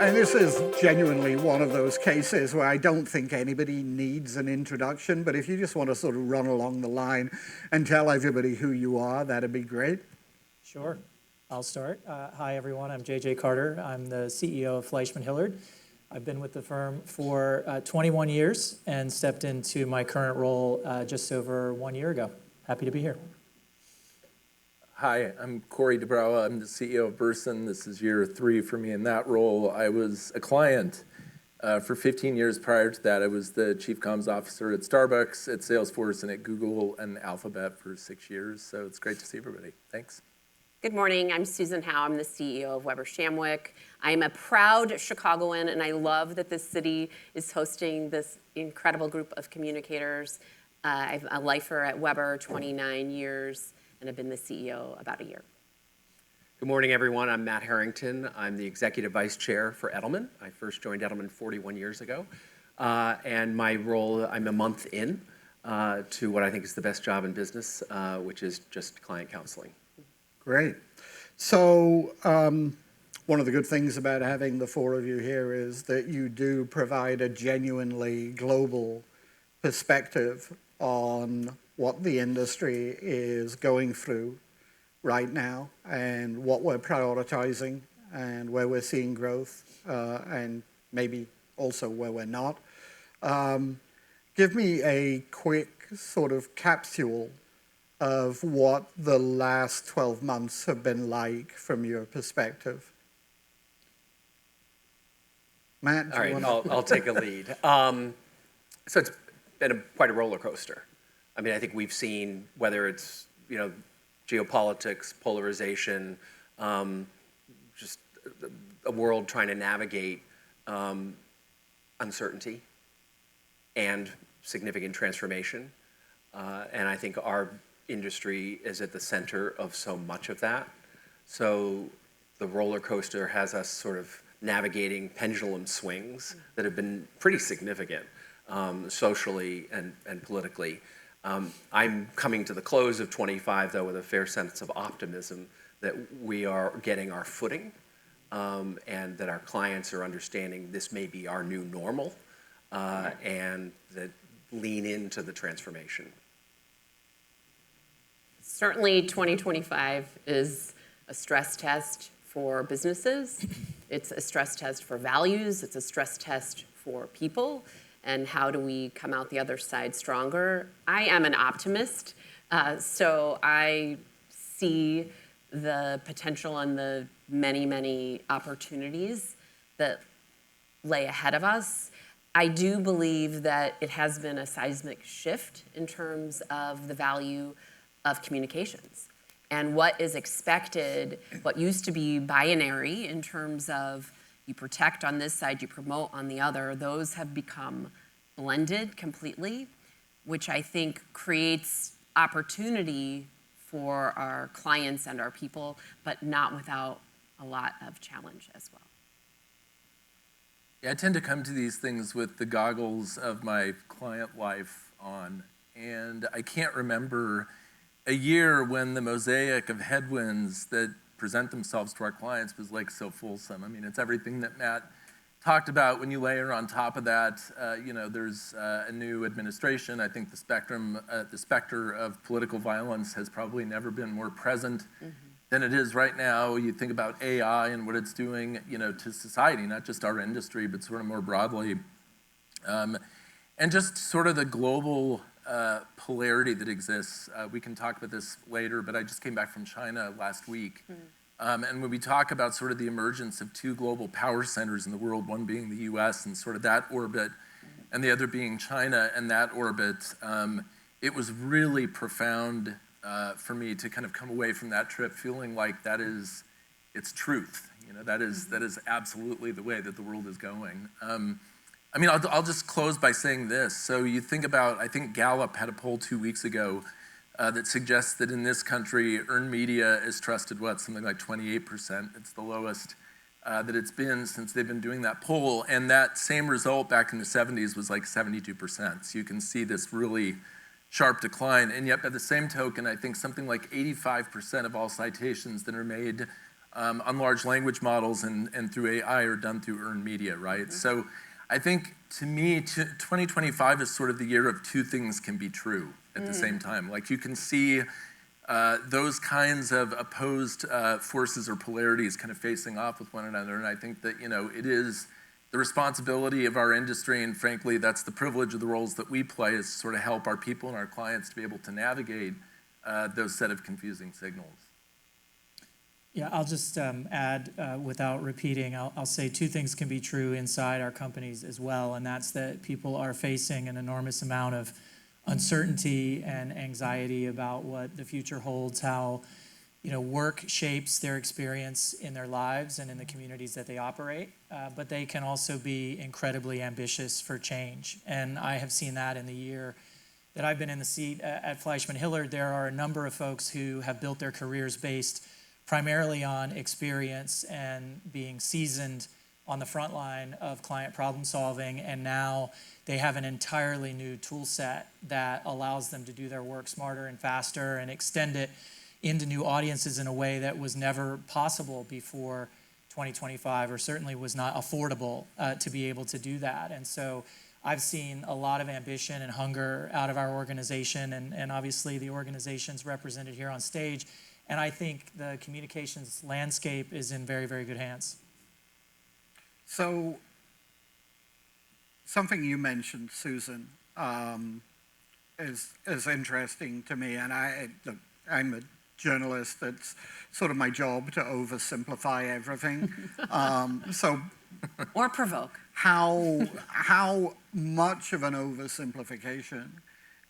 And this is genuinely one of those cases where I don't think anybody needs an introduction, but if you just want to sort of run along the line and tell everybody who you are, that'd be great. Sure. I'll start. Hi, everyone. I'm J.J. Carter. I'm the CEO of FleishmanHillard. I've been with the firm for 21 years and stepped into my current role just over 1 year ago. Happy to be here. Hi, I'm duBrowa. I'm the CEO of Burson. This is year 3 for me in that role. I was a client for 15 years. Prior to that, I was the chief comms officer at Starbucks, at Salesforce, and at Google and Alphabet for 6 years. So it's great to see everybody. Thanks. Good morning. I'm Susan Howe. I'm the CEO of Weber Shandwick. I'm a proud Chicagoan, and I love that this city is hosting this incredible group of communicators. I'm a lifer at Weber, 29 years. And I've been the CEO about a year. Good morning, everyone. I'm Matt Harrington. I'm the Executive Vice Chair for Edelman. I first joined Edelman 41 years ago. And my role, I'm a month in to what I think is the best job in business, which is just client counseling. Great. So one of the good things about having the 4 of you here is that you do provide a genuinely global perspective on what the industry is going through right now and what we're prioritizing and where we're seeing growth and maybe also where we're not. Give me a quick sort of capsule of what the last 12 months have been like from your perspective. Matt, all right, I'll take a lead. So it's been quite a roller coaster. I mean, I think we've seen, whether it's, geopolitics, polarization, just a world trying to navigate uncertainty and significant transformation. And I think our industry is at the center of so much of that. So the roller coaster has us sort of navigating pendulum swings that have been pretty significant socially and politically. I'm coming to the close of 25, though, with a fair sense of optimism that we are getting our footing and that our clients are understanding this may be our new normal and that lean into the transformation. Certainly, 2025 is a stress test for businesses. It's a stress test for values. It's a stress test for people. And how do we come out the other side stronger? I am an optimist, so I see the potential and the many, many opportunities that lay ahead of us. I do believe that it has been a seismic shift in terms of the value of communications. And what is expected, what used to be binary in terms of you protect on this side, you promote on the other, those have become blended completely, which I think creates opportunity for our clients and our people, but not without a lot of challenge as well. Yeah, I tend to come to these things with the goggles of my client life on, and I can't remember a year when the mosaic of headwinds that present themselves to our clients was like so fulsome. I mean, it's everything that Matt talked about. When you layer on top of that, there's a new administration. I think the specter of political violence has probably never been more present than it is right now. You think about AI and what it's doing, to society, not just our industry, but sort of more broadly. And just sort of the global polarity that exists. We can talk about this later, but I just came back from China last week. And when we talk about sort of the emergence of 2 global power centers in the world, one being the US and sort of that orbit, and the other being China and that orbit, it was really profound for me to kind of come away from that trip feeling like it's truth. That is absolutely the way that the world is going. I'll just close by saying this. So you think about, I think Gallup had a poll 2 weeks ago that suggests that in this country, earned media is trusted, something like 28%. It's the lowest that it's been since they've been doing that poll. And that same result back in the 70s was like 72%. So you can see this really sharp decline. And yet by the same token, I think something like 85% of all citations that are made on large language models and through AI are done through earned media, right? So I think, to me, 2025 is sort of the year of two things can be true at the same time. Like, you can see those kinds of opposed forces or polarities kind of facing off with one another. And I think that, it is the responsibility of our industry, and frankly, that's the privilege of the roles that we play, is to sort of help our people and our clients to be able to navigate those set of confusing signals. Yeah, I'll just add, without repeating, I'll say two things can be true inside our companies as well, and that's that people are facing an enormous amount of uncertainty and anxiety about what the future holds, how work shapes their experience in their lives and in the communities that they operate, but they can also be incredibly ambitious for change. And I have seen that in the year that I've been in the seat at FleishmanHillard. There are a number of folks who have built their careers based primarily on experience and being seasoned on the front line of client problem solving, and now they have an entirely new tool set that allows them to do their work smarter and faster and extend it into new audiences in a way that was never possible before 2025, or certainly was not affordable to be able to do that. And so I've seen a lot of ambition and hunger out of our organization, and obviously the organizations represented here on stage. And I think the communications landscape is in very, very good hands. So, something you mentioned, Susan, is interesting to me, and I'm a journalist. That's sort of my job to oversimplify everything. Or provoke. How much of an oversimplification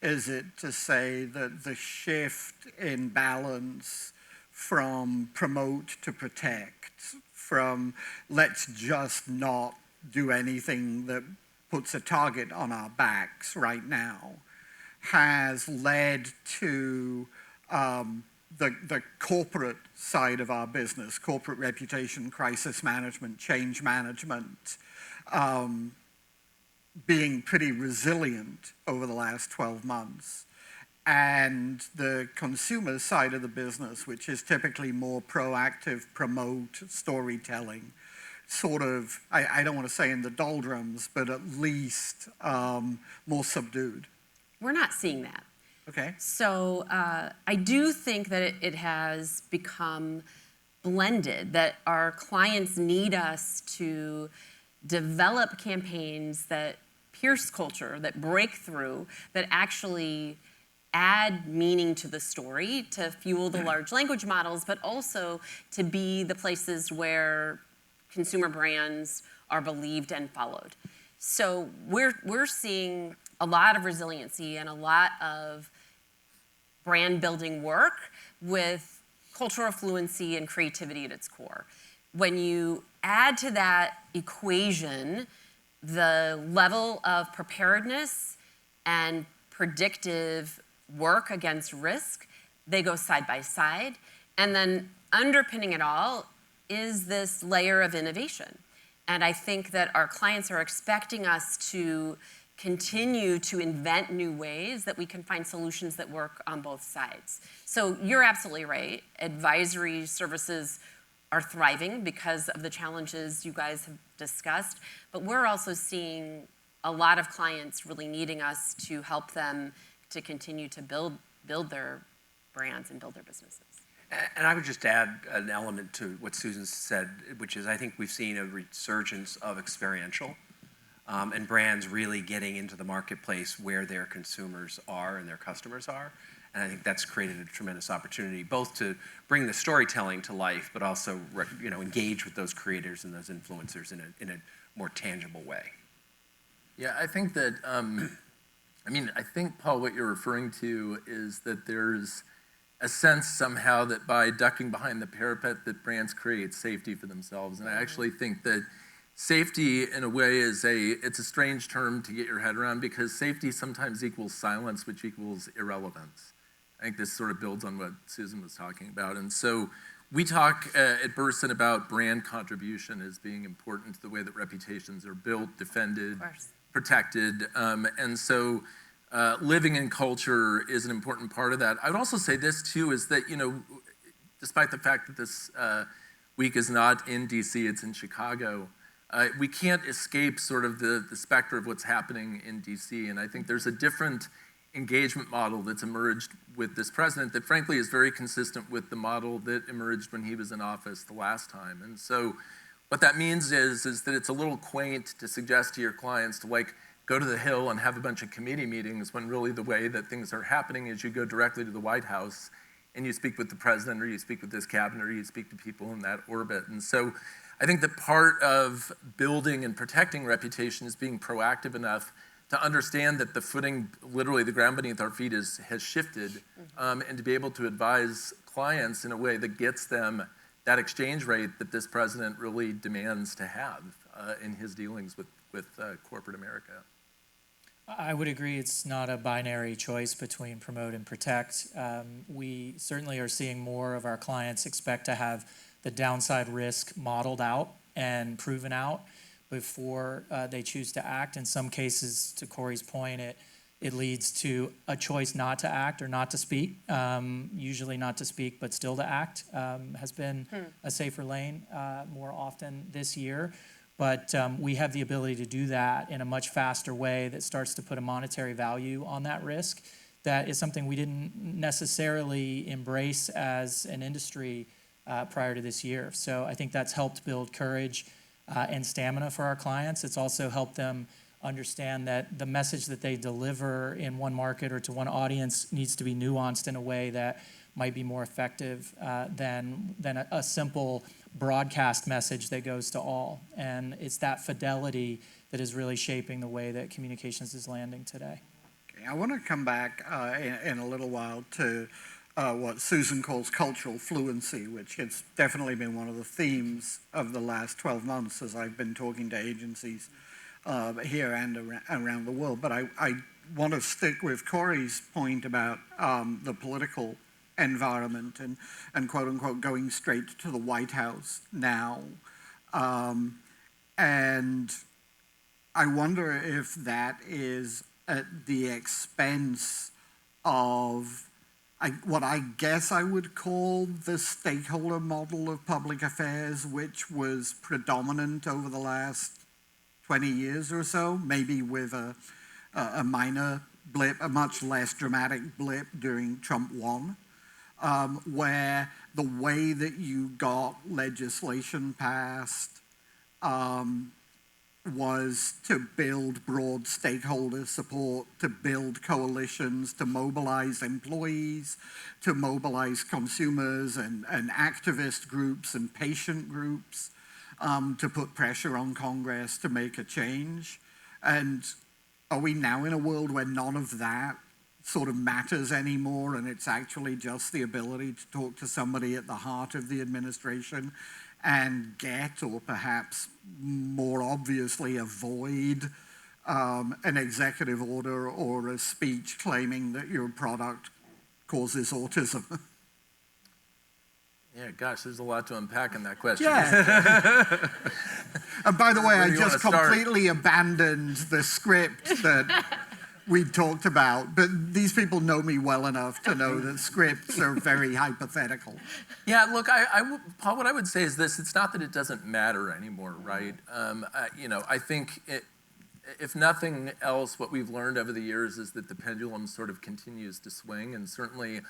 is it to say that the shift in balance from promote to protect, from let's just not do anything that puts a target on our backs right now, has led to the corporate side of our business, corporate reputation, crisis management, change management, being pretty resilient over the last 12 months. And the consumer side of the business, which is typically more proactive, promote, storytelling, sort of, I don't want to say in the doldrums, but at least more subdued. We're not seeing that. Okay. So I do think that it has become blended, that our clients need us to develop campaigns that pierce culture, that break through, that actually add meaning to the story, to fuel the large language models, but also to be the places where consumer brands are believed and followed. So we're seeing a lot of resiliency and a lot of brand building work with cultural fluency and creativity at its core. When you add to that equation the level of preparedness and predictive work against risk, they go side by side. And then underpinning it all is this layer of innovation. And I think that our clients are expecting us to continue to invent new ways that we can find solutions that work on both sides. So you're absolutely right. Advisory services are thriving because of the challenges you guys have discussed, but we're also seeing a lot of clients really needing us to help them to continue to build their brands and build their businesses. And I would just add an element to what Susan said, which is I think we've seen a resurgence of experiential and brands really getting into the marketplace where their consumers are and their customers are. And I think that's created a tremendous opportunity, both to bring the storytelling to life, but also engage with those creators and those influencers in a more tangible way. Yeah, I think that, I think, Paul, what you're referring to is that there's a sense somehow that by ducking behind the parapet that brands create safety for themselves. And I actually think that safety, in a way, it's a strange term to get your head around, because safety sometimes equals silence, which equals irrelevance. I think this sort of builds on what Susan was talking about. And so we talk at Burson about brand contribution as being important to the way that reputations are built, defended, protected. And so living in culture is an important part of that. I would also say this, too, is that, despite the fact that week is not in DC, it's in Chicago. We can't escape sort of the specter of what's happening in DC, and I think there's a different engagement model that's emerged with this president that frankly is very consistent with the model that emerged when he was in office the last time. And so what that means is that it's a little quaint to suggest to your clients to like go to the Hill and have a bunch of committee meetings when really the way that things are happening is you go directly to the White House and you speak with the president or you speak with his cabinet or you speak to people in that orbit. And so I think that part of building and protecting reputation is being proactive enough to understand that the footing, literally the ground beneath our feet has shifted, and to be able to advise clients in a way that gets them that exchange rate that this president really demands to have in his dealings with corporate America. I would agree it's not a binary choice between promote and protect. We certainly are seeing more of our clients expect to have the downside risk modeled out and proven out before they choose to act. In some cases, to Corey's point, it leads to a choice not to act or not to speak. Usually not to speak, but still to act has been a safer lane more often this year. But we have the ability to do that in a much faster way that starts to put a monetary value on that risk. That is something we didn't necessarily embrace as an industry prior to this year. So I think that's helped build courage and stamina for our clients. It's also helped them understand that the message that they deliver in one market or to one audience needs to be nuanced in a way that might be more effective than a simple broadcast message that goes to all. And it's that fidelity that is really shaping the way that communications is landing today. Okay, I want to come back in a little while to what Susan calls cultural fluency, which has definitely been one of the themes of the last 12 months as I've been talking to agencies here and around the world. But I want to stick with Corey's point about the political environment and quote unquote going straight to the White House now. And I wonder if that is at the expense of what I guess I would call the stakeholder model of public affairs, which was predominant over the last 20 years or so, maybe with a minor blip, a much less dramatic blip during Trump 1, where the way that you got legislation passed was to build broad stakeholder support, to build coalitions, to mobilize employees, to mobilize consumers and activist groups and patient groups, to put pressure on Congress to make a change. And are we now in a world where none of that sort of matters anymore, and it's actually just the ability to talk to somebody at the heart of the administration and get, or perhaps more obviously avoid, an executive order or a speech claiming that your product causes autism? Yeah, gosh, there's a lot to unpack in that question. Yeah. And by the way, Where I do you just wanna start? completely abandoned the script that we talked about, but these people know me well enough to know that scripts are very hypothetical. Yeah, look, Paul, what I would say is this: it's not that it doesn't matter anymore, right? I think if nothing else, what we've learned over the years is that the pendulum sort of continues to swing, and certainly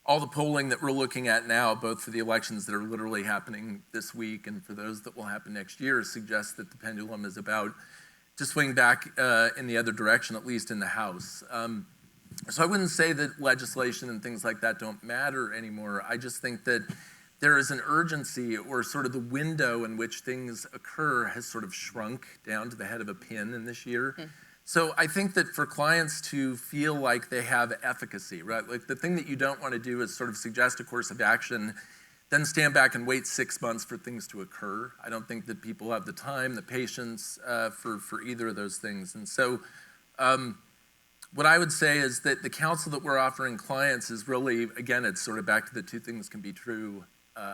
all the polling that we're looking at now, both for the elections that are literally happening this week and for those that will happen next year, suggests that the pendulum is about to swing back in the other direction, at least in the House. So I wouldn't say that legislation and things like that don't matter anymore. I just think that there is an urgency, or sort of the window in which things occur has sort of shrunk down to the head of a pin in this year. So I think that for clients to feel like they have efficacy, right? Like the thing that you don't want to do is sort of suggest a course of action, then stand back and wait 6 months for things to occur. I don't think that people have the time, the patience for either of those things. And so what I would say is that the counsel that we're offering clients is really, again, it's sort of back to the two things can be true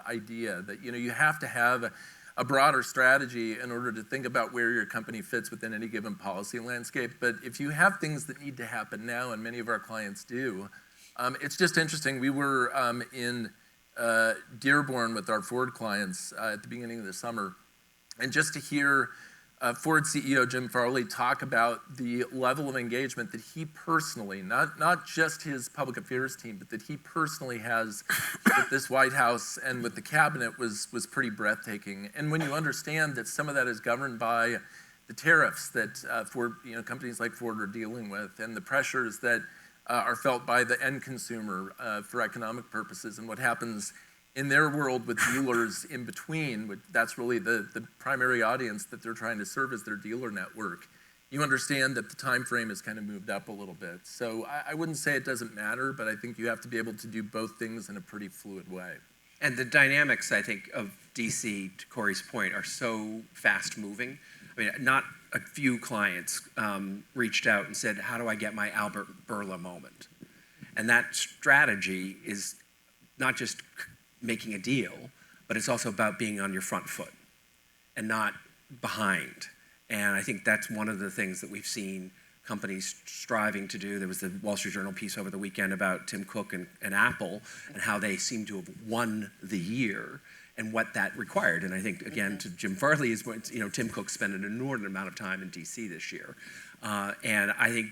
idea, that you have to have a broader strategy in order to think about where your company fits within any given policy landscape. But if you have things that need to happen now, and many of our clients do, it's just interesting. We were in Dearborn with our Ford clients at the beginning of the summer. And just to hear Ford CEO Jim Farley talk about the level of engagement that he personally, not just his public affairs team, but that he personally has with this White House and with the cabinet was pretty breathtaking. And when you understand that some of that is governed by the tariffs that Ford, companies like Ford are dealing with, and the pressures that are felt by the end consumer for economic purposes, and what happens in their world with dealers in between, that's really the primary audience that they're trying to serve as their dealer network. You understand that the time frame has kind of moved up a little bit. So I wouldn't say it doesn't matter, but I think you have to be able to do both things in a pretty fluid way. And the dynamics, I think, of DC, to Corey's point, are so fast moving. I mean, not a few clients reached out and said, how do I get my Albert Bourla moment? And that strategy is not just making a deal, but it's also about being on your front foot and not behind. And I think that's one of the things that we've seen companies striving to do. There was the Wall Street Journal piece over the weekend about Tim Cook and Apple and how they seem to have won the year and what that required. And I think, again, to Jim Farley, is what, Tim Cook spent an inordinate amount of time in DC this year. And I think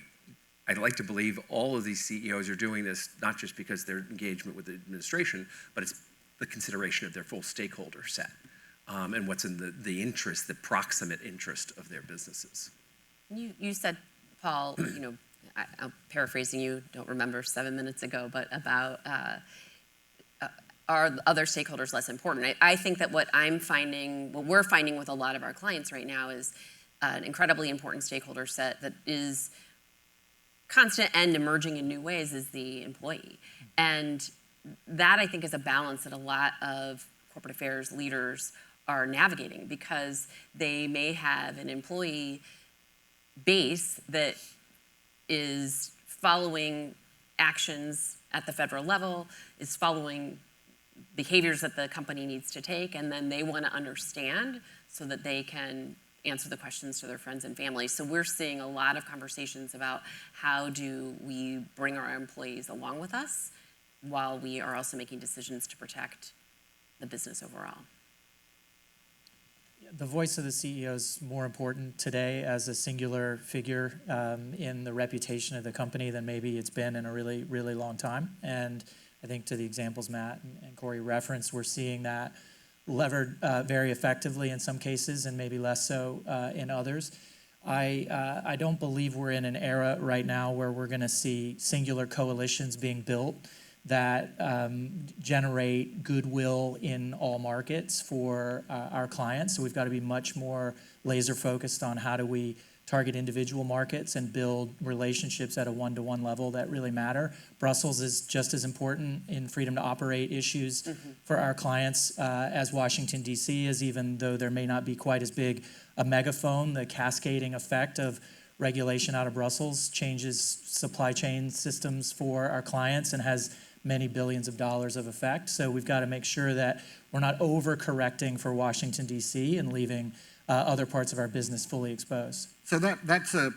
I'd like to believe all of these CEOs are doing this not just because their engagement with the administration, but it's the consideration of their full stakeholder set and what's in the interest, the proximate interest of their businesses. You said, Paul, I'm paraphrasing you, don't remember 7 minutes ago, but about are other stakeholders less important? I think that what we're finding with a lot of our clients right now is an incredibly important stakeholder set that is constant and emerging in new ways is the employee. And that, I think, is a balance that a lot of corporate affairs leaders are navigating, because they may have an employee base that is following actions at the federal level, is following behaviors that the company needs to take, and then they want to understand so that they can answer the questions to their friends and family. So we're seeing a lot of conversations about how do we bring our employees along with us while we are also making decisions to protect the business overall. The voice of the CEO is more important today as a singular figure in the reputation of the company than maybe it's been in a really, really long time. And I think to the examples Matt and Corey referenced, we're seeing that levered very effectively in some cases and maybe less so in others. I don't believe we're in an era right now where we're going to see singular coalitions being built that generate goodwill in all markets for our clients. So we've got to be much more laser focused on how do we target individual markets and build relationships at a one-to-one level that really matter. Brussels is just as important in freedom to operate issues for our clients as Washington, D.C. is, even though there may not be quite as big a megaphone. The cascading effect of regulation out of Brussels changes supply chain systems for our clients and has many billions of dollars of effect. So we've got to make sure that we're not overcorrecting for Washington, D.C. and leaving other parts of our business fully exposed. So that's a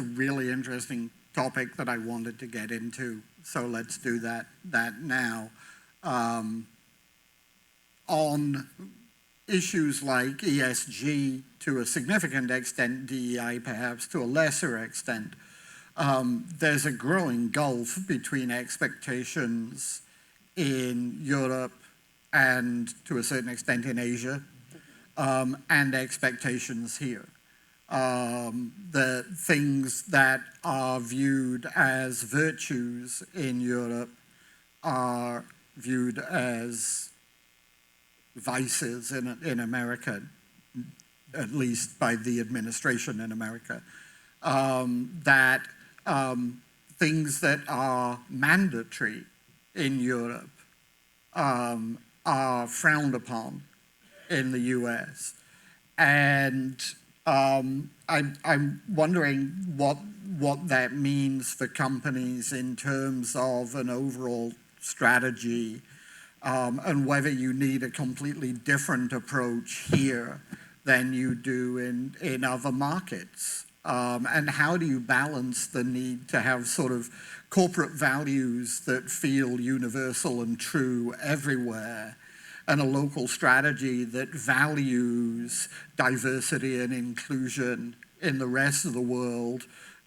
really interesting topic that I wanted to get into. So let's do that now. On issues like ESG, to a significant extent, DEI perhaps to a lesser extent, there's a growing gulf between expectations in Europe and to a certain extent in Asia, and expectations here. The things that are viewed as virtues in Europe are viewed as vices in America, at least by the administration in America. Things that are mandatory in Europe are frowned upon in the US. And I'm wondering what that means for companies in terms of an overall strategy, and whether you need a completely different approach here than you do in other markets. And how do you balance the need to have sort of corporate values that feel universal and true everywhere, and a local strategy that values diversity and inclusion in the rest of the world,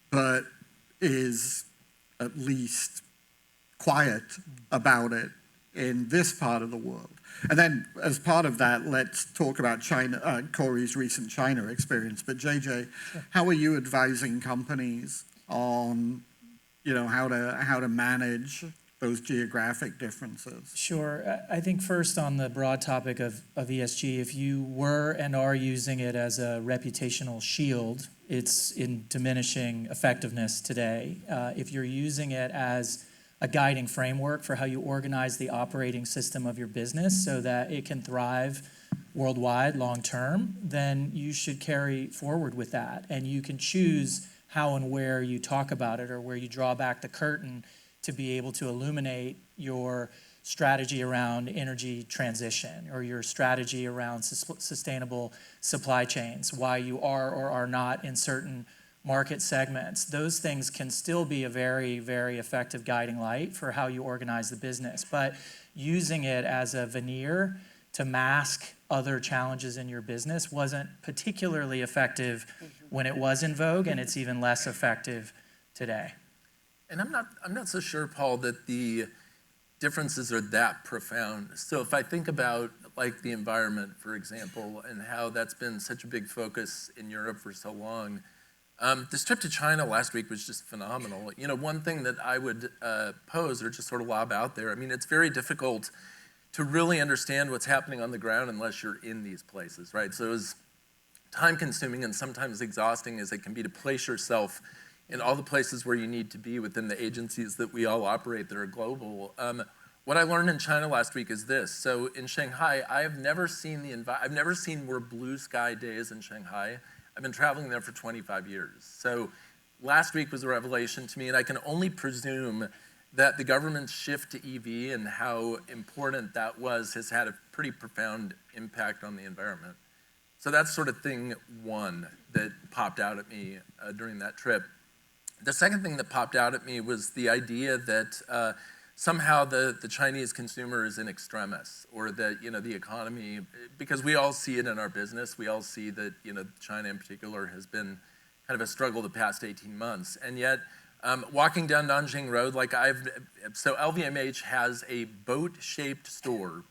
but is at least quiet about it in this part of the world. And then as part of that, let's talk about China, Corey's recent China experience. But JJ, how are you advising companies on, how to manage those geographic differences? Sure. I think first on the broad topic of ESG, if you were and are using it as a reputational shield, it's in diminishing effectiveness today. If you're using it as a guiding framework for how you organize the operating system of your business so that it can thrive worldwide long term, then you should carry forward with that. And you can choose how and where you talk about it or where you draw back the curtain to be able to illuminate your strategy around energy transition or your strategy around sustainable supply chains, why you are or are not in certain market segments. Those things can still be a very, very effective guiding light for how you organize the business. But using it as a veneer to mask other challenges in your business wasn't particularly effective when it was in vogue, and it's even less effective today. And I'm not so sure, Paul, that the differences are that profound. So if I think about like the environment, for example, and how that's been such a big focus in Europe for so long, this trip to China last week was just phenomenal. One thing that I would pose or just sort of lob out there, it's very difficult to really understand what's happening on the ground unless you're in these places, right? So as time-consuming and sometimes exhausting as it can be to place yourself in all the places where you need to be within the agencies that we all operate that are global. What I learned in China last week is this. So in Shanghai, I've never seen more blue sky days in Shanghai. I've been traveling there for 25 years. So last week was a revelation to me, and I can only presume that the government's shift to EV and how important that was has had a pretty profound impact on the environment. So that's sort of thing one that popped out at me during that trip. The second thing that popped out at me was the idea that somehow the Chinese consumer is in extremis, or that the economy, because we all see it in our business, we all see that China in particular has been kind of a struggle the past 18 months, and yet walking down Nanjing Road, so LVMH has a boat-shaped store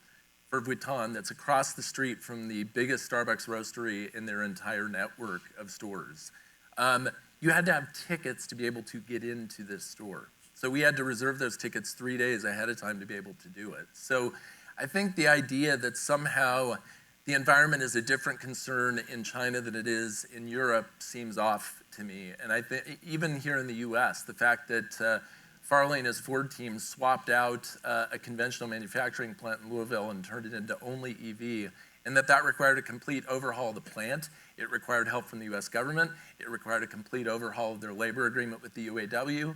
for Vuitton that's across the street from the biggest Starbucks roastery in their entire network of stores. You had to have tickets to be able to get into this store. So we had to reserve those tickets 3 days ahead of time to be able to do it. So I think the idea that somehow the environment is a different concern in China than it is in Europe seems off to me. And I think even here in the US, the fact that Farley and his Ford team swapped out a conventional manufacturing plant in Louisville and turned it into only EV, and that required a complete overhaul of the plant. It required help from the US government. It required a complete overhaul of their labor agreement with the UAW.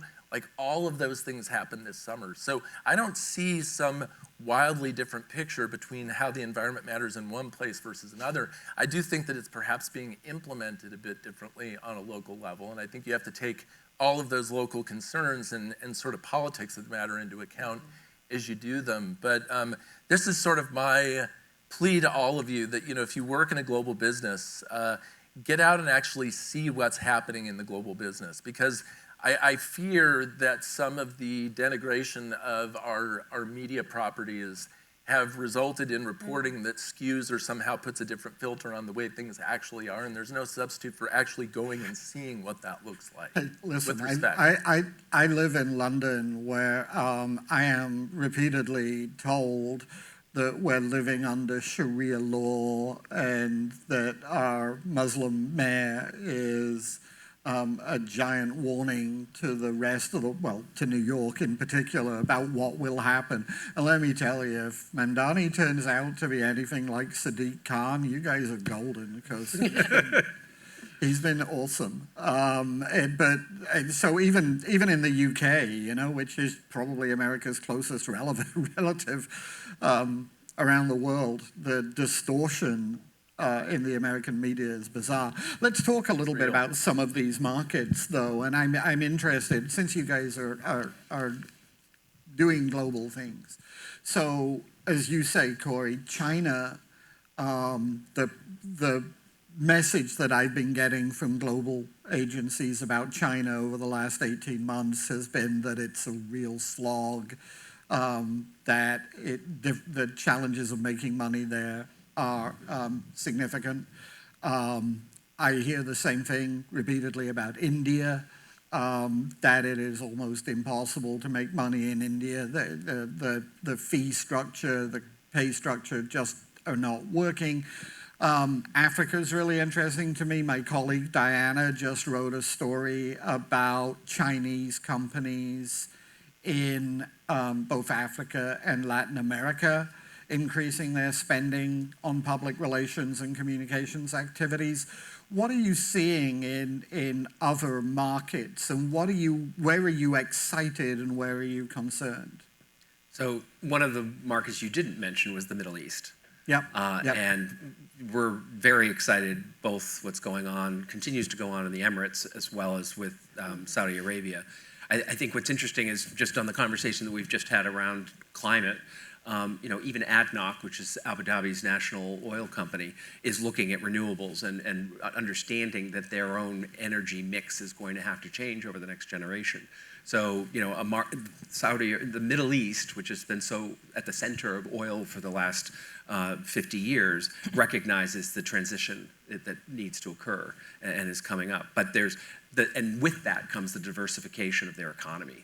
All of those things happened this summer. So I don't see some wildly different picture between how the environment matters in one place versus another. I do think that it's perhaps being implemented a bit differently on a local level, and I think you have to take all of those local concerns and sort of politics of the matter into account as you do them. But this is sort of my plea to all of you that, if you work in a global business, get out and actually see what's happening in the global business, because I fear that some of the denigration of our media properties have resulted in reporting that skews or somehow puts a different filter on the way things actually are, and there's no substitute for actually going and seeing what that looks like. Hey, listen, with respect. I live in London, where I am repeatedly told that we're living under Sharia law and that our Muslim mayor is a giant warning to the rest of to New York in particular, about what will happen. And let me tell you, if Mandani turns out to be anything like Sadiq Khan, you guys are golden, because he's been awesome. So even in the UK, which is probably America's closest relative around the world, the distortion in the American media is bizarre. Let's talk a little bit about some of these markets, though, and I'm interested, since you guys are doing global things. So, as you say, Corey, China, the message that I've been getting from global agencies about China over the last 18 months has been that it's a real slog, that the challenges of making money there are significant. I hear the same thing repeatedly about India, that it is almost impossible to make money in India. The fee structure, the pay structure just are not working. Africa is really interesting to me. My colleague Diana just wrote a story about Chinese companies in both Africa and Latin America increasing their spending on public relations and communications activities. What are you seeing in other markets, and where are you excited and where are you concerned? So one of the markets you didn't mention was the Middle East. Yep. And we're very excited, both what's going on, continues to go on in the Emirates, as well as with Saudi Arabia. I think what's interesting is just on the conversation that we've just had around climate, even ADNOC, which is Abu Dhabi's national oil company, is looking at renewables and understanding that their own energy mix is going to have to change over the next generation. So, the Middle East, which has been so at the center of oil for the last 50 years, recognizes the transition that needs to occur and is coming up. But and with that comes the diversification of their economy.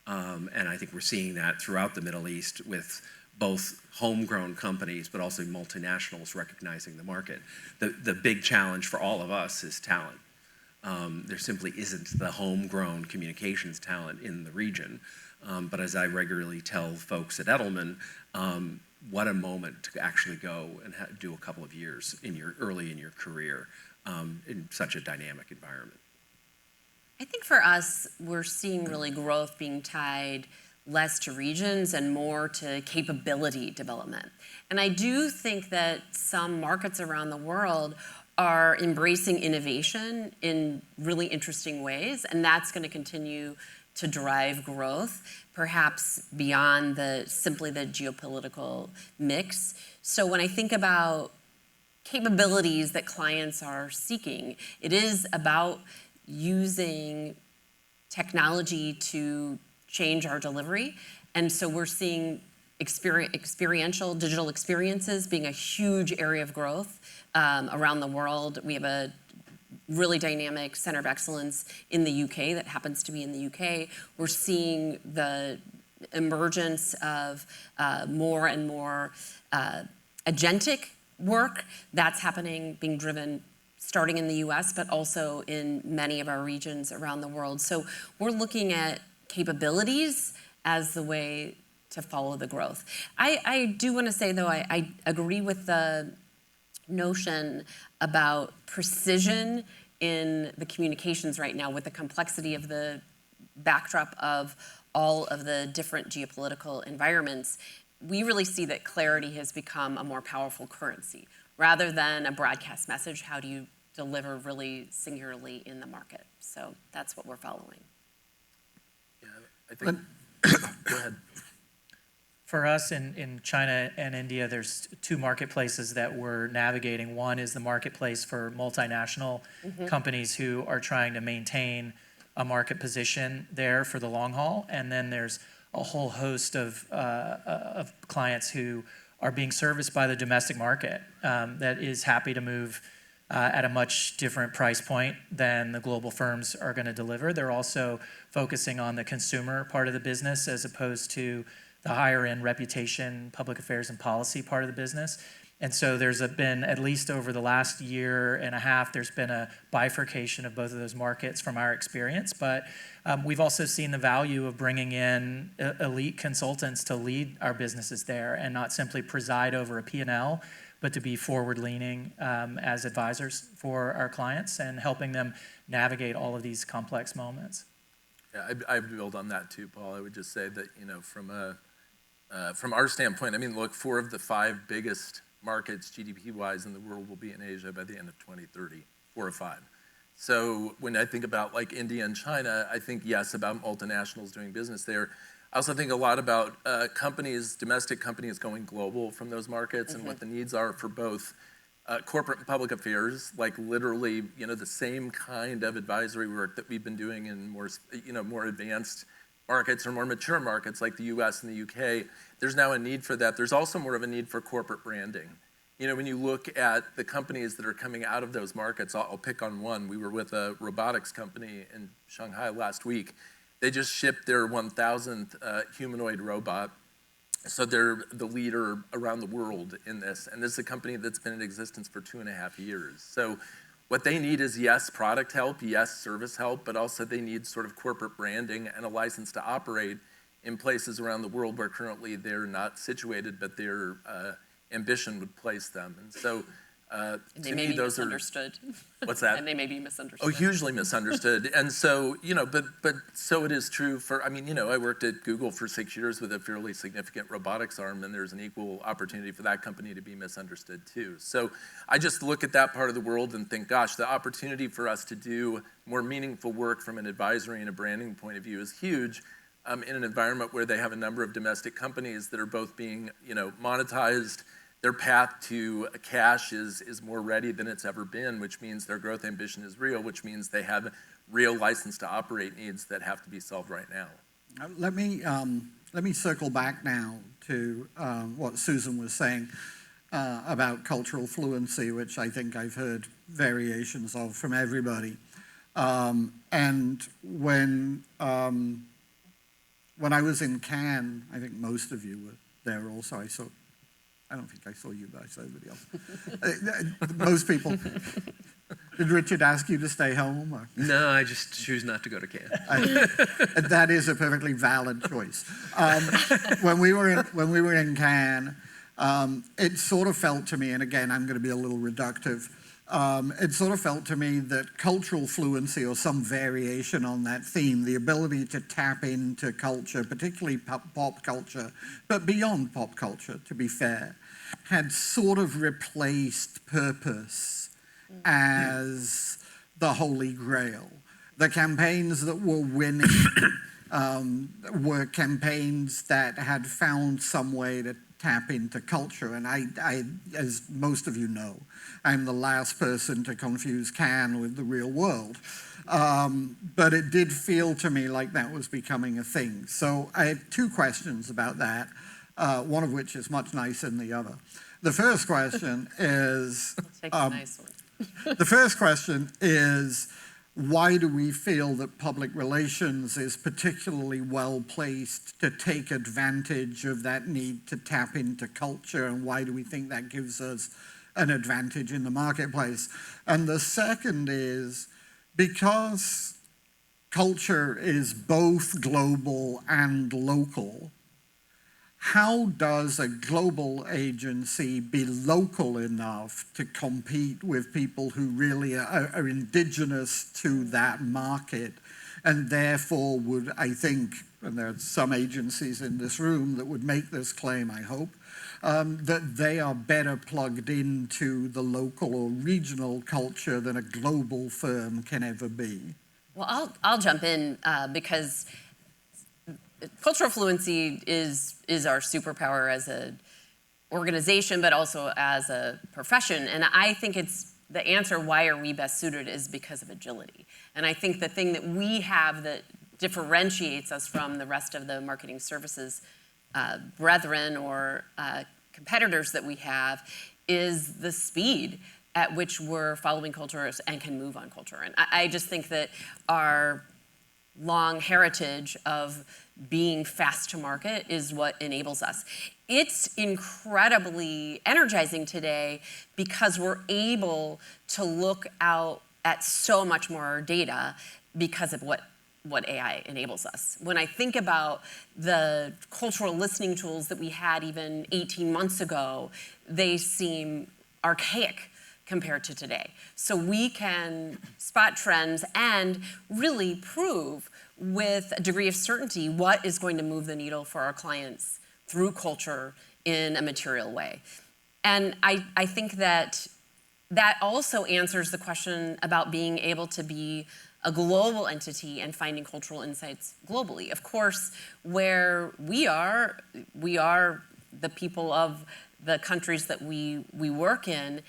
And I think we're seeing that throughout the Middle East with both homegrown companies, but also multinationals recognizing the market. The big challenge for all of us is talent. There simply isn't the homegrown communications talent in the region. But as I regularly tell folks at Edelman, what a moment to actually go and do a couple of years early in your career in such a dynamic environment. I think for us, we're seeing really growth being tied less to regions and more to capability development. And I do think that some markets around the world are embracing innovation in really interesting ways, and that's going to continue to drive growth, perhaps beyond simply the geopolitical mix. So when I think about capabilities that clients are seeking, it is about using technology to change our delivery. And so we're seeing experiential digital experiences being a huge area of growth around the world. We have a really dynamic center of excellence in the UK that happens to be in the UK. We're seeing the emergence of more and more agentic work that's happening, being driven starting in the US, but also in many of our regions around the world. So we're looking at capabilities as the way to follow the growth. I do want to say, though, I agree with the notion about precision in the communications right now with the complexity of the backdrop of all of the different geopolitical environments. We really see that clarity has become a more powerful currency. Rather than a broadcast message, how do you deliver really singularly in the market? So that's what we're following. Yeah, I think, go ahead. For us in China and India, there's two marketplaces that we're navigating. One is the marketplace for multinational companies who are trying to maintain a market position there for the long haul. And then there's a whole host of clients who are being serviced by the domestic market that is happy to move at a much different price point than the global firms are going to deliver. They're also focusing on the consumer part of the business as opposed to the higher end reputation, public affairs and policy part of the business. And so there's been, at least over the last year and a half, there's been a bifurcation of both of those markets from our experience. But we've also seen the value of bringing in elite consultants to lead our businesses there and not simply preside over a P&L, but to be forward-leaning as advisors for our clients and helping them navigate all of these complex moments. Yeah, I'd build on that too, Paul. I would just say that, from our standpoint, I mean, look, 4 of the 5 biggest markets GDP-wise in the world will be in Asia by the end of 2030, 4 or 5. So when I think about like India and China, I think yes about multinationals doing business there. I also think a lot about companies, domestic companies going global from those markets and what the needs are for both corporate and public affairs, like literally, the same kind of advisory work that we've been doing in more advanced markets or more mature markets like the US and the UK. There's now a need for that. There's also more of a need for corporate branding. When you look at the companies that are coming out of those markets, I'll pick on one. We were with a robotics company in Shanghai last week. They just shipped their 1,000th humanoid robot. So they're the leader around the world in this. And this is a company that's been in existence for 2.5 years. So what they need is, yes, product help, yes, service help, but also they need sort of corporate branding and a license to operate in places around the world where currently they're not situated, but their ambition would place them. And so they may be misunderstood. What's that? And they may be misunderstood. Oh, hugely misunderstood. And so, but so it is true for, I worked at Google for 6 years with a fairly significant robotics arm, and there's an equal opportunity for that company to be misunderstood too. So I just look at that part of the world and think, gosh, the opportunity for us to do more meaningful work from an advisory and a branding point of view is huge in an environment where they have a number of domestic companies that are both being, monetized. Their path to cash is more ready than it's ever been, which means their growth ambition is real, which means they have real license to operate needs that have to be solved right now. Let me circle back now to what Susan was saying about cultural fluency, which I think I've heard variations of from everybody. And when I was in Cannes, I think most of you were there also. I don't think I saw you, but I saw everybody else. Most people. Did Richard ask you to stay home? Or? No, I just choose not to go to Cannes. That is a perfectly valid choice. When we were in Cannes, it sort of felt to me, and again, I'm going to be a little reductive. It sort of felt to me that cultural fluency, or some variation on that theme, the ability to tap into culture, particularly pop culture, but beyond pop culture, to be fair, had sort of replaced purpose as the holy grail. The campaigns that were winning were campaigns that had found some way to tap into culture. And I, as most of you know, I'm the last person to confuse Cannes with the real world. But it did feel to me like that was becoming a thing. So I have 2 questions about that, one of which is much nicer than the other. The first question is... Take the nice one. The first question is, why do we feel that public relations is particularly well placed to take advantage of that need to tap into culture, and why do we think that gives us an advantage in the marketplace? And the second is, because culture is both global and local, how does a global agency be local enough to compete with people who really are indigenous to that market, and therefore would, I think, and there are some agencies in this room that would make this claim, I hope, that they are better plugged into the local or regional culture than a global firm can ever be? Well, I'll jump in because cultural fluency is our superpower as an organization, but also as a profession. And I think it's the answer, why are we best suited, is because of agility. And I think the thing that we have that differentiates us from the rest of the marketing services brethren or competitors that we have is the speed at which we're following culture and can move on culture. And I just think that our long heritage of being fast to market is what enables us. It's incredibly energizing today because we're able to look out at so much more data because of what AI enables us. When I think about the cultural listening tools that we had even 18 months ago, they seem archaic compared to today. So we can spot trends and really prove with a degree of certainty what is going to move the needle for our clients through culture in a material way. And I think that also answers the question about being able to be a global entity and finding cultural insights globally. Of course, where we are the people of the countries that we work in,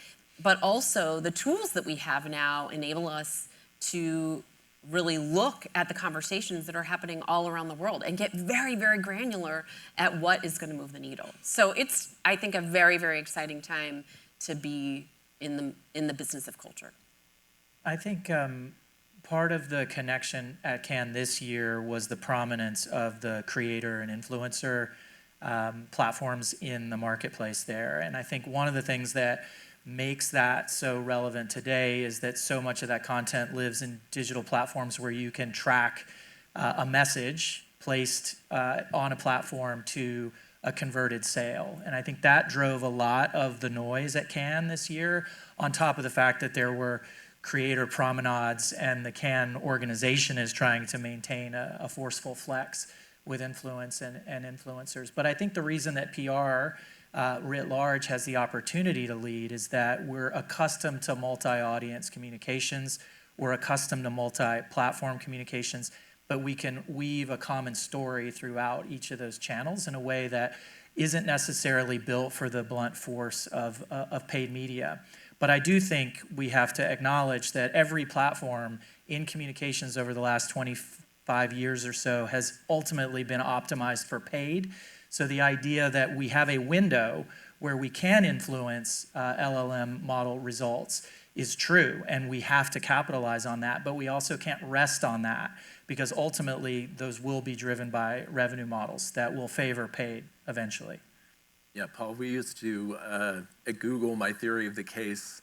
but also the tools that we have now enable us to really look at the conversations that are happening all around the world and get very, very granular at what is going to move the needle. So it's, I think, a very, very exciting time to be in the business of culture. I think part of the connection at Cannes this year was the prominence of the creator and influencer platforms in the marketplace there. And I think one of the things that makes that so relevant today is that so much of that content lives in digital platforms where you can track a message placed on a platform to a converted sale. And I think that drove a lot of the noise at Cannes this year, on top of the fact that there were creator promenades and the Cannes organization is trying to maintain a forceful flex with influence and influencers. But I think the reason that PR writ large has the opportunity to lead is that we're accustomed to multi-audience communications, we're accustomed to multi-platform communications, but we can weave a common story throughout each of those channels in a way that isn't necessarily built for the blunt force of paid media. But I do think we have to acknowledge that every platform in communications over the last 25 years or so has ultimately been optimized for paid. So the idea that we have a window where we can influence LLM model results is true, and we have to capitalize on that, but we also can't rest on that, because ultimately those will be driven by revenue models that will favor paid eventually. Yeah, Paul, we used to, at Google, my theory of the case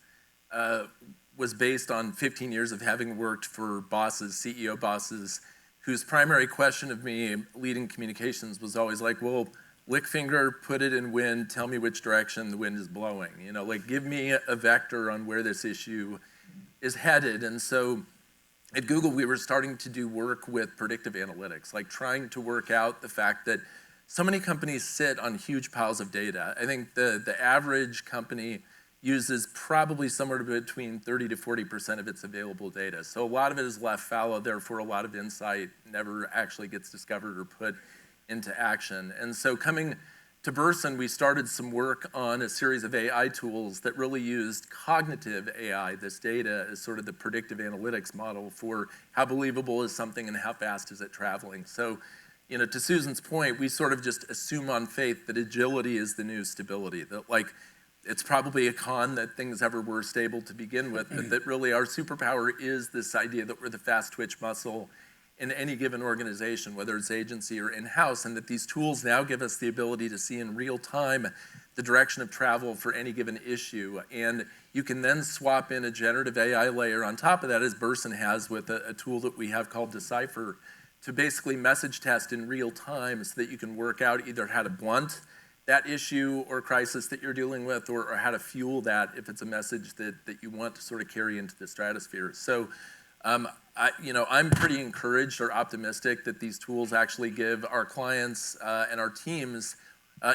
was based on 15 years of having worked for bosses, CEO bosses, whose primary question of me leading communications was always like, well, lick finger, put it in wind, tell me which direction the wind is blowing. You know, like, give me a vector on where this issue is headed. And so at Google, we were starting to do work with predictive analytics, like trying to work out the fact that so many companies sit on huge piles of data. I think the average company uses probably somewhere between 30 to 40% of its available data. So a lot of it is left fallow, therefore a lot of insight never actually gets discovered or put into action. And so coming to Burson, we started some work on a series of AI tools that really used cognitive AI, this data, as sort of the predictive analytics model for how believable is something and how fast is it traveling. So, you know, to Susan's point, we sort of just assume on faith that agility is the new stability, that like, it's probably a con that things ever were stable to begin with, but that really our superpower is this idea that we're the fast twitch muscle in any given organization, whether it's agency or in-house, and that these tools now give us the ability to see in real time the direction of travel for any given issue. And you can then swap in a generative AI layer on top of that, as Burson has with a tool that we have called Decipher, to basically message test in real time so that you can work out either how to blunt that issue or crisis that you're dealing with, or how to fuel that if it's a message that you want to sort of carry into the stratosphere. So, I'm pretty encouraged or optimistic that these tools actually give our clients and our teams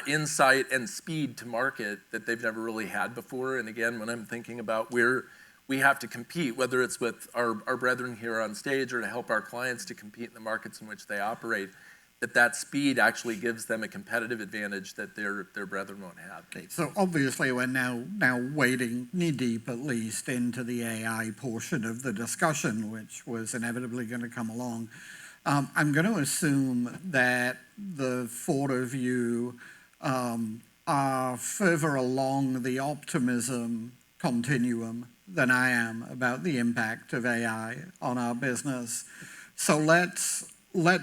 insight and speed to market that they've never really had before. And again, when I'm thinking about where we have to compete, whether it's with our brethren here on stage or to help our clients to compete in the markets in which they operate, that speed actually gives them a competitive advantage that their brethren won't have. Okay, so obviously we're now wading knee-deep at least into the AI portion of the discussion, which was inevitably going to come along. I'm going to assume that the four of you are further along the optimism continuum than I am about the impact of AI on our business. So let's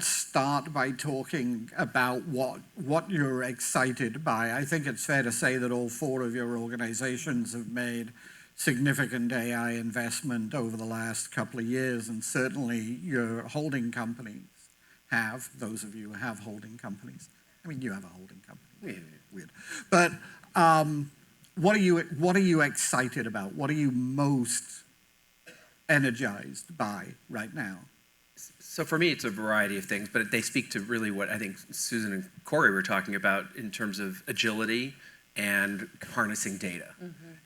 start by talking about what you're excited by. I think it's fair to say that all four of your organizations have made significant AI investment over the last couple of years, and certainly your holding companies have, those of you who have holding companies. I mean, you have a holding company. Weird. But what are you excited about? What are you most energized by right now? So for me, it's a variety of things, but they speak to really what I think Susan and Corey were talking about in terms of agility and harnessing data.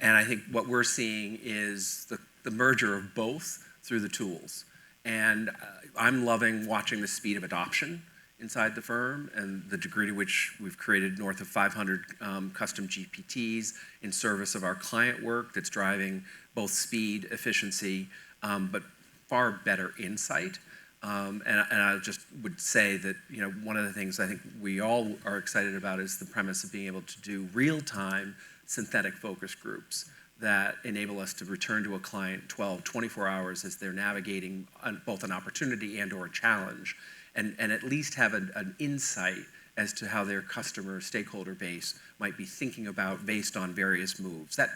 And I think what we're seeing is the merger of both through the tools. And I'm loving watching the speed of adoption inside the firm and the degree to which we've created north of 500 custom GPTs in service of our client work that's driving both speed, efficiency, but far better insight. And I just would say that, you know, one of the things I think we all are excited about is the premise of being able to do real-time synthetic focus groups that enable us to return to a client 12, 24 hours as they're navigating both an opportunity and or a challenge, and at least have an insight as to how their customer stakeholder base might be thinking about based on various moves. That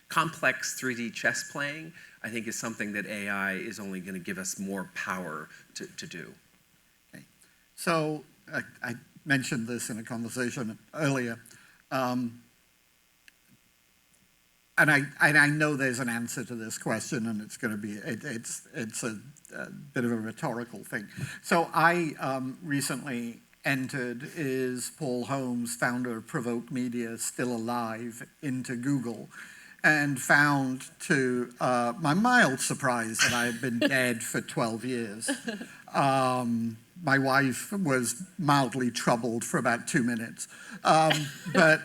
complex 3D chess playing, I think, is something that AI is only going to give us more power to do. Okay. So I mentioned this in a conversation earlier, and I know there's an answer to this question, and it's going to be it's a bit of a rhetorical thing. So I recently entered is Paul Holmes, founder of Provoked Media, still alive, into Google, and found to my mild surprise that I had been dead for 12 years. My wife was mildly troubled for about 2 minutes, but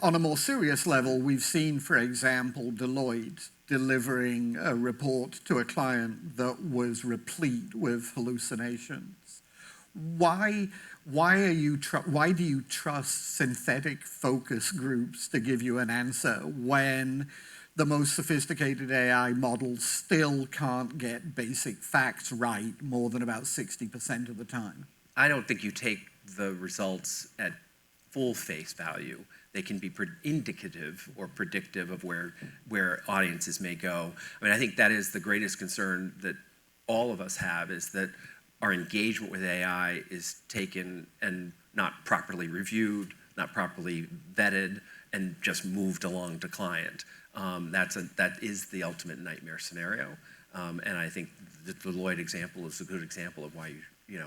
on a more serious level, we've seen, for example, Deloitte delivering a report to a client that was replete with hallucinations. Why do you trust synthetic focus groups to give you an answer when the most sophisticated AI models still can't get basic facts right more than about 60% of the time? I don't think you take the results at full face value. They can be indicative or predictive of where audiences may go. I mean, I think that is the greatest concern that all of us have, is that our engagement with AI is taken and not properly reviewed, not properly vetted, and just moved along to client. That is the ultimate nightmare scenario. And I think the Deloitte example is a good example of why you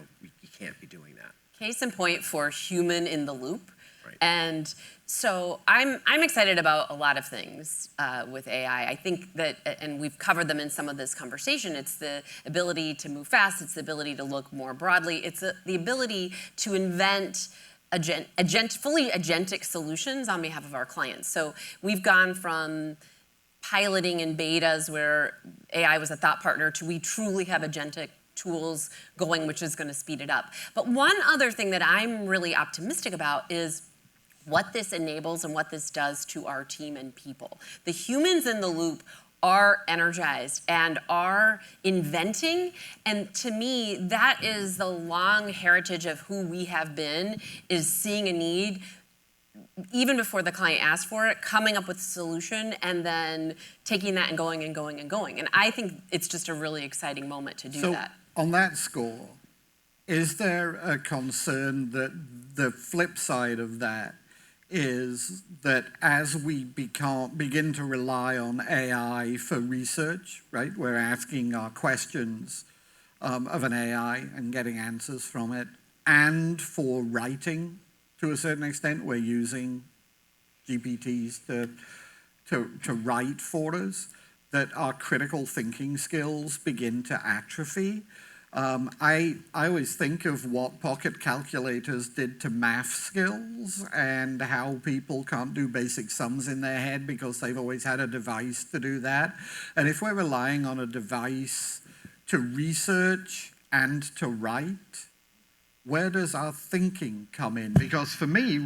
can't be doing that. Case in point for human in the loop. Right. And so I'm excited about a lot of things with AI. I think that, and we've covered them in some of this conversation, it's the ability to move fast, it's the ability to look more broadly, it's the ability to invent fully agentic solutions on behalf of our clients. So we've gone from piloting in betas where AI was a thought partner to we truly have agentic tools going, which is going to speed it up. But one other thing that I'm really optimistic about is what this enables and what this does to our team and people. The humans in the loop are energized and are inventing, and to me, that is the long heritage of who we have been, is seeing a need even before the client asks for it, coming up with a solution, and then taking that and going and going and going. And I think it's just a really exciting moment to do that. On that score, is there a concern that the flip side of that is that as we begin to rely on AI for research, right? We're asking our questions of an AI and getting answers from it, and for writing, to a certain extent, we're using GPTs to write for us, that our critical thinking skills begin to atrophy. I always think of what pocket calculators did to math skills and how people can't do basic sums in their head because they've always had a device to do that. And if we're relying on a device to research and to write, where does our thinking come in? Because for me,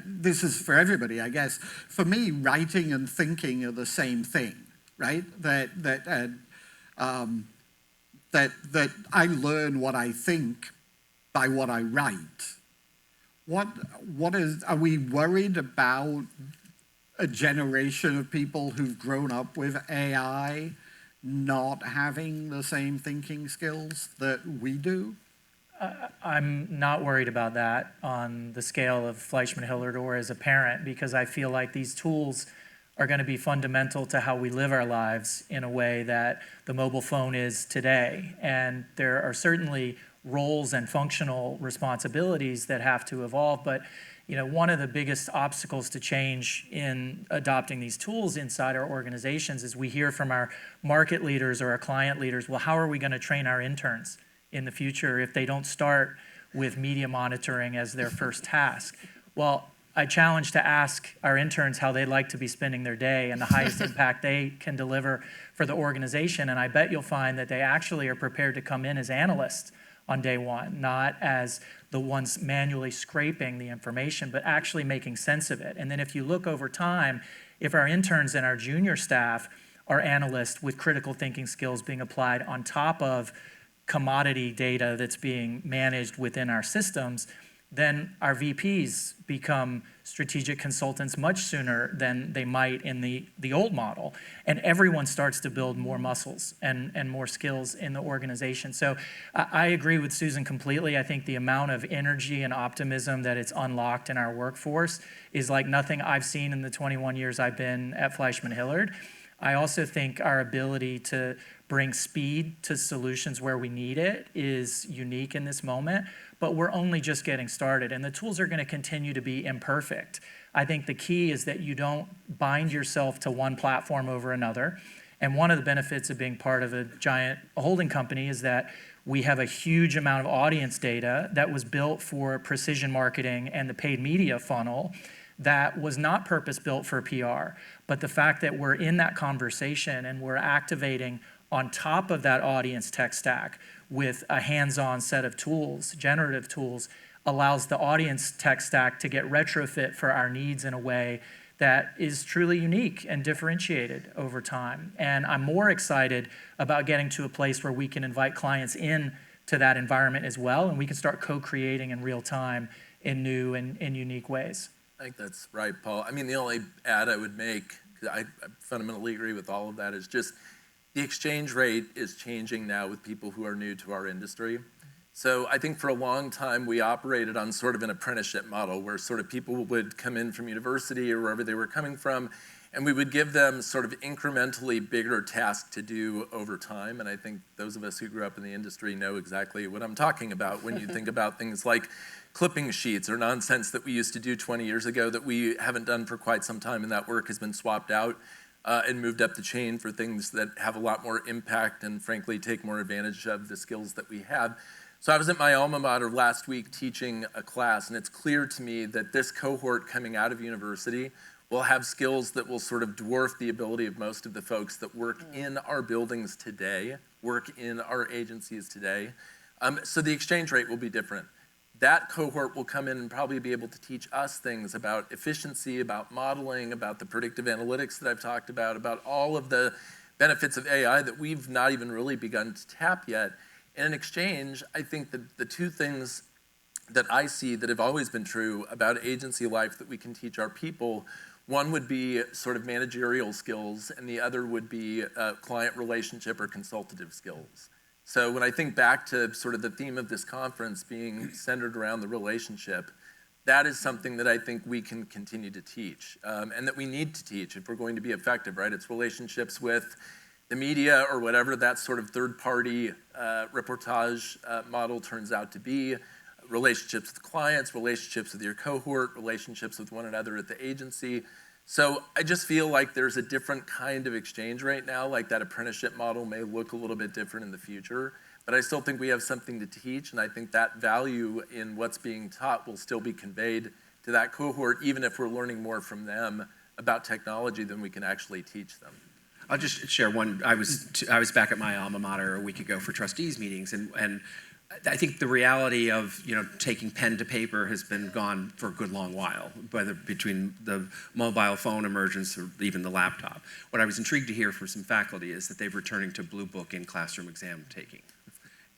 this is for everybody, I guess. For me, writing and thinking are the same thing, right? That I learn what I think by what I write. Are we worried about a generation of people who've grown up with AI not having the same thinking skills that we do? I'm not worried about that on the scale of FleishmanHillard or as a parent, because I feel like these tools are going to be fundamental to how we live our lives in a way that the mobile phone is today. And there are certainly roles and functional responsibilities that have to evolve. But one of the biggest obstacles to change in adopting these tools inside our organizations is we hear from our market leaders or our client leaders, well, how are we going to train our interns in the future if they don't start with media monitoring as their first task? Well, I challenge to ask our interns how they'd like to be spending their day and the highest impact they can deliver for the organization. And I bet you'll find that they actually are prepared to come in as analysts on day one, not as the ones manually scraping the information, but actually making sense of it. And then if you look over time, if our interns and our junior staff are analysts with critical thinking skills being applied on top of commodity data that's being managed within our systems, then our VPs become strategic consultants much sooner than they might in the old model. And everyone starts to build more muscles and more skills in the organization. So I agree with Susan completely. I think the amount of energy and optimism that it's unlocked in our workforce is like nothing I've seen in the 21 years I've been at FleishmanHillard. I also think our ability to bring speed to solutions where we need it is unique in this moment, but we're only just getting started, and the tools are going to continue to be imperfect. I think the key is that you don't bind yourself to one platform over another, and one of the benefits of being part of a giant holding company is that we have a huge amount of audience data that was built for precision marketing and the paid media funnel that was not purpose-built for PR. But the fact that we're in that conversation and we're activating on top of that audience tech stack with a hands-on set of tools, generative tools, allows the audience tech stack to get retrofit for our needs in a way that is truly unique and differentiated over time. And I'm more excited about getting to a place where we can invite clients in to that environment as well, and we can start co-creating in real time in new and in unique ways. I think that's right, Paul. I mean, the only add I would make, 'cause I fundamentally agree with all of that, is just the exchange rate is changing now with people who are new to our industry. So I think for a long time we operated on sort of an apprenticeship model where sort of people would come in from university or wherever they were coming from, and we would give them sort of incrementally bigger tasks to do over time. And I think those of us who grew up in the industry know exactly what I'm talking about when you think about things like clipping sheets or nonsense that we used to do 20 years ago that we haven't done for quite some time, and that work has been swapped out and moved up the chain for things that have a lot more impact and frankly take more advantage of the skills that we have. So I was at my alma mater last week teaching a class, and it's clear to me that this cohort coming out of university will have skills that will sort of dwarf the ability of most of the folks that work in our buildings today, work in our agencies today. So the exchange rate will be different. That cohort will come in and probably be able to teach us things about efficiency, about modeling, about the predictive analytics that I've talked about all of the benefits of AI that we've not even really begun to tap yet. And in exchange, I think that the two things that I see that have always been true about agency life that we can teach our people, one would be sort of managerial skills, and the other would be client relationship or consultative skills. So when I think back to sort of the theme of this conference being centered around the relationship, that is something that I think we can continue to teach and that we need to teach if we're going to be effective, right? It's relationships with the media or whatever that sort of third-party reportage model turns out to be, relationships with clients, relationships with your cohort, relationships with one another at the agency. So I just feel like there's a different kind of exchange right now, like that apprenticeship model may look a little bit different in the future, but I still think we have something to teach, and I think that value in what's being taught will still be conveyed to that cohort, even if we're learning more from them about technology than we can actually teach them. I'll just share one. I was back at my alma mater a week ago for trustees meetings, and I think the reality of taking pen to paper has been gone for a good long while, whether between the mobile phone emergence or even the laptop. What I was intrigued to hear from some faculty is that they're returning to Blue Book in classroom exam taking,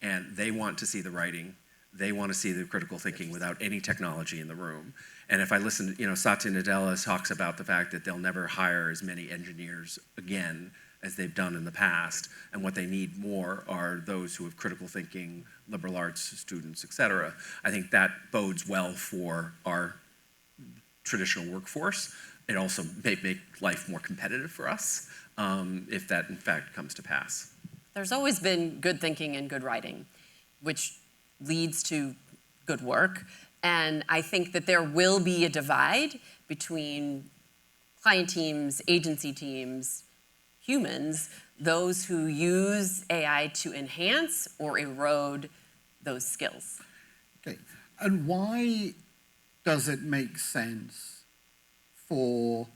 and they want to see the writing. They want to see the critical thinking without any technology in the room. And if I listen, Satya Nadella talks about the fact that they'll never hire as many engineers again as they've done in the past, and what they need more are those who have critical thinking, liberal arts students, et cetera. I think that bodes well for our traditional workforce. It also may make life more competitive for us if that in fact comes to pass. There's always been good thinking and good writing, which leads to good work. And I think that there will be a divide between client teams, agency teams, humans, those who use AI to enhance or erode those skills. Okay, and why does it make sense for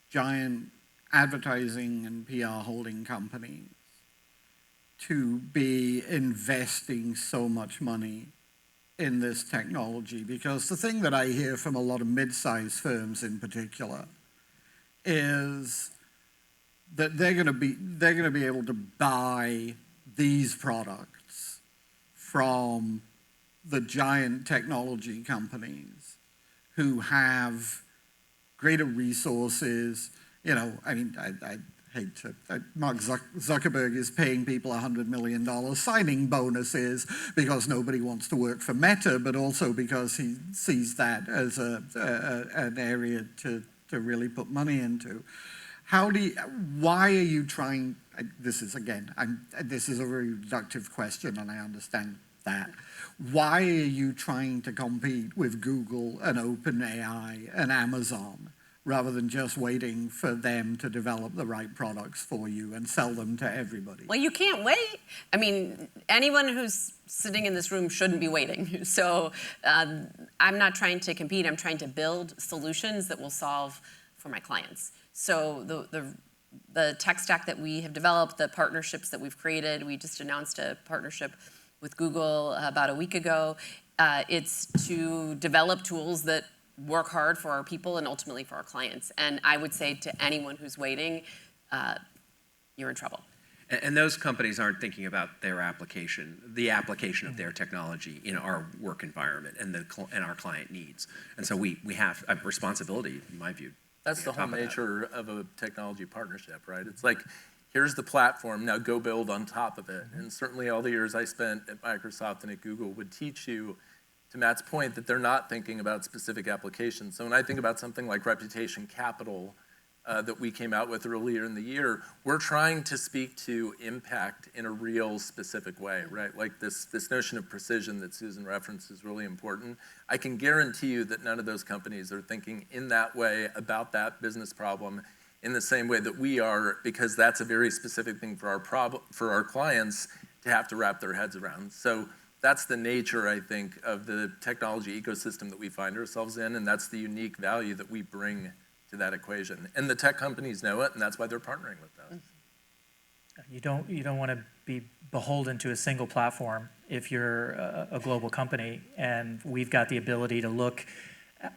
giant advertising and PR holding companies to be investing so much money in this technology? Because the thing that I hear from a lot of mid-sized firms in particular is that they're going to be able to buy these products from the giant technology companies who have greater resources. You know, I mean, I hate to, Mark Zuckerberg is paying people $100 million signing bonuses because nobody wants to work for Meta, but also because he sees that as an area to really put money into. Why are you trying, this is a very reductive question and I understand that. Why are you trying to compete with Google and OpenAI and Amazon rather than just waiting for them to develop the right products for you and sell them to everybody? Well, you can't wait. I mean, anyone who's sitting in this room shouldn't be waiting. So I'm not trying to compete. I'm trying to build solutions that will solve for my clients. So the tech stack that we have developed, the partnerships that we've created, we just announced a partnership with Google about a week ago. It's to develop tools that work hard for our people and ultimately for our clients. And I would say to anyone who's waiting, you're in trouble. And those companies aren't thinking about their application, the application of their technology in our work environment and our client needs. And so we have a responsibility, in my view. That's the whole nature of a technology partnership, right? It's like, here's the platform, now go build on top of it. And certainly all the years I spent at Microsoft and at Google would teach you, to Matt's point, that they're not thinking about specific applications. So when I think about something like Reputation Capital that we came out with earlier in the year, we're trying to speak to impact in a real specific way, right? Like this notion of precision that Susan referenced is really important. I can guarantee you that none of those companies are thinking in that way about that business problem in the same way that we are, because that's a very specific thing for our clients to have to wrap their heads around. So that's the nature, I think, of the technology ecosystem that we find ourselves in, and that's the unique value that we bring to that equation. And the tech companies know it, and that's why they're partnering with us. You don't want to be beholden to a single platform if you're a global company, and we've got the ability to look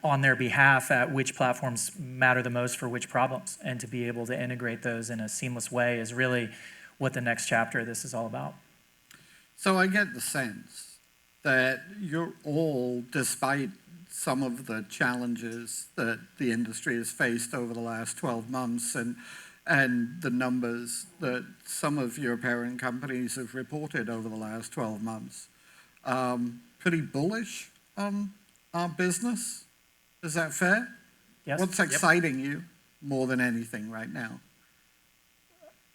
on their behalf at which platforms matter the most for which problems, and to be able to integrate those in a seamless way is really what the next chapter of this is all about. So I get the sense that you're all, despite some of the challenges that the industry has faced over the last 12 months and the numbers that some of your parent companies have reported over the last 12 months, pretty bullish on our business. Is that fair? Yes. What's exciting you more than anything right now?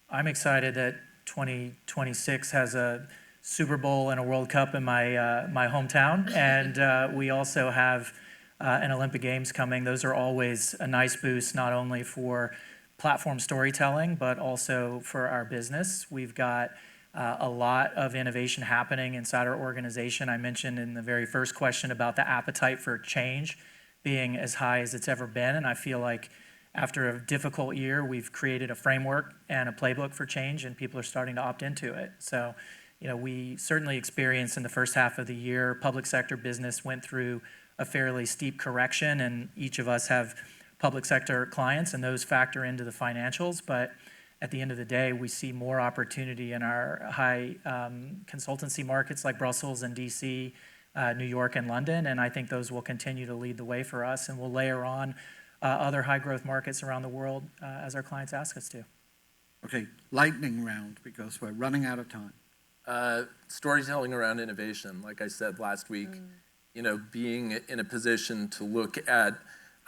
I'm excited that 2026 has a Super Bowl and a World Cup in my hometown, and we also have an Olympic Games coming. Those are always a nice boost, not only for platform storytelling, but also for our business. We've got a lot of innovation happening inside our organization. I mentioned in the very first question about the appetite for change being as high as it's ever been, and I feel like after a difficult year, we've created a framework and a playbook for change, and people are starting to opt into it. So, you know, we certainly experienced in the first half of the year, public sector business went through a fairly steep correction, and each of us have public sector clients, and those factor into the financials. But at the end of the day, we see more opportunity in our high consultancy markets like Brussels and DC, New York and London, and I think those will continue to lead the way for us, and we'll layer on other high growth markets around the world as our clients ask us to. Okay, lightning round, because we're running out of time. Storytelling around innovation, like I said last week, you know, being in a position to look at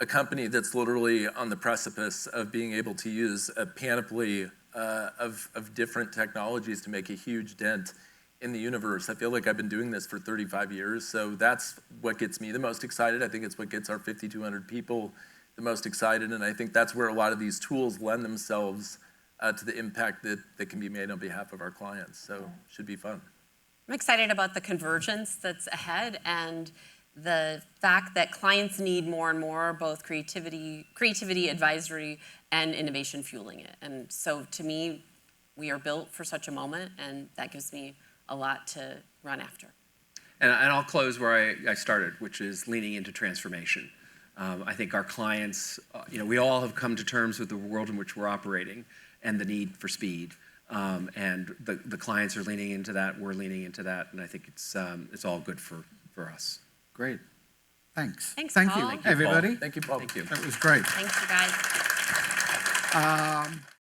a company that's literally on the precipice of being able to use a panoply of different technologies to make a huge dent in the universe. I feel like I've been doing this for 35 years, so that's what gets me the most excited. I think it's what gets our 5,200 people the most excited, and I think that's where a lot of these tools lend themselves to the impact that can be made on behalf of our clients. So should be fun. I'm excited about the convergence that's ahead and the fact that clients need more and more, both creativity, advisory, and innovation fueling it. And so to me, we are built for such a moment, and that gives me a lot to run after. And I'll close where I started, which is leaning into transformation. I think our clients, we all have come to terms with the world in which we're operating and the need for speed. And the clients are leaning into that, we're leaning into that, and I think it's all good for us. Great. Thanks. Thanks, Thank Paul. you, Thank you, everybody. Thank you, Paul. Thank you. That was great. Thanks, you guys.